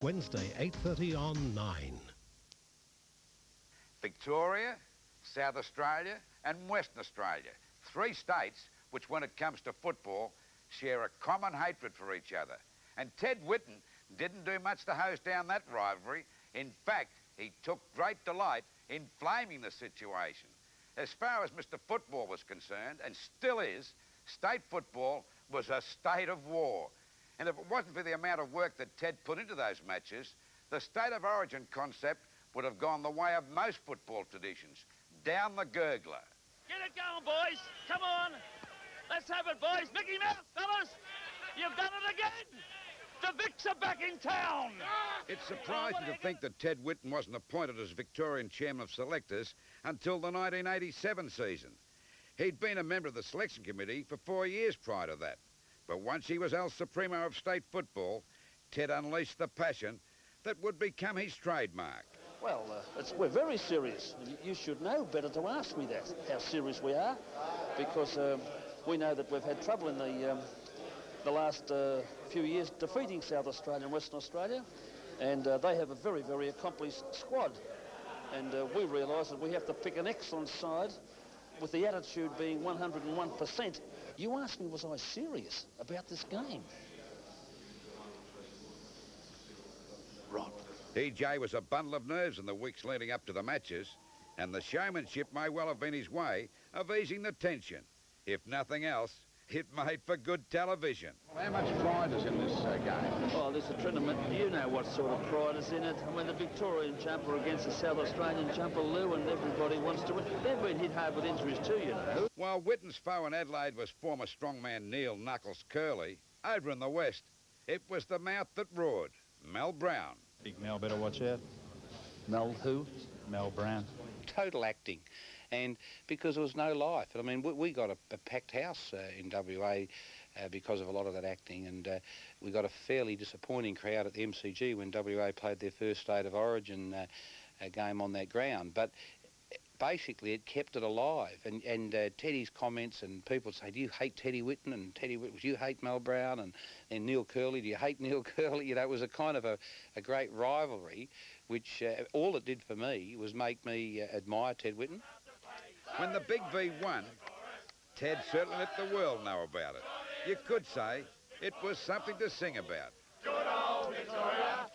Wednesday, 8:30 on 9. Victoria, South Australia and Western Australia. 3 states which, when it comes to football, share a common hatred for each other. And Ted Whitten didn't do much to hose down that rivalry. In fact, he took great delight in flaming the situation. As far as Mr. Football was concerned, and still is, state football was a state of war. And if it wasn't for the amount of work that Ted put into those matches, the state of origin concept would have gone the way of most football traditions, down the gurgler. Get it going, boys. Come on. Let's have it, boys. Mickey Mouse, fellas. You've done it again. The Vicks are back in town. It's surprising to think that Ted Whitten wasn't appointed as Victorian Chairman of Selectors until the 1987 season. He'd been a member of the selection committee for 4 years prior to that. But once he was El Supremo of state football, Ted unleashed the passion that would become his trademark. Well, we're very serious. You should know better to ask me that, how serious we are, because we know that we've had trouble in the last few years defeating South Australia and Western Australia, and they have a very, very accomplished squad. And we realise that we have to pick an excellent side with the attitude being 101%. You asked me, was I serious about this game? Right. EJ was a bundle of nerves in the weeks leading up to the matches, and the showmanship may well have been his way of easing the tension. If nothing else, it made for good television. How much pride is in this game? Oh, there's a tournament. You know what sort of pride is in it. I mean, the Victorian jumper against the South Australian jumper, Lou, and everybody wants to win. They've been hit hard with injuries too, you know. While Whitten's foe in Adelaide was former strongman Neil Knuckles Curley, over in the West, it was the mouth that roared, Mel Brown. Big Mel better watch out. Mel who? Mel Brown. Total acting, and because there was no life. I mean, we got a packed house in WA because of a lot of that acting, and we got a fairly disappointing crowd at the MCG when WA played their first State of Origin game on that ground. But basically it kept it alive, and Teddy's comments, and people say, do you hate Teddy Whitten? And Teddy Whitten, do you hate Mel Brown? And Neil Curley, do you hate Neil Curley? You know, it was a kind of a great rivalry, which all it did for me was make me admire Ted Whitten. When the Big V won, Ted certainly let the world know about it. You could say it was something to sing about. Good old Victoria.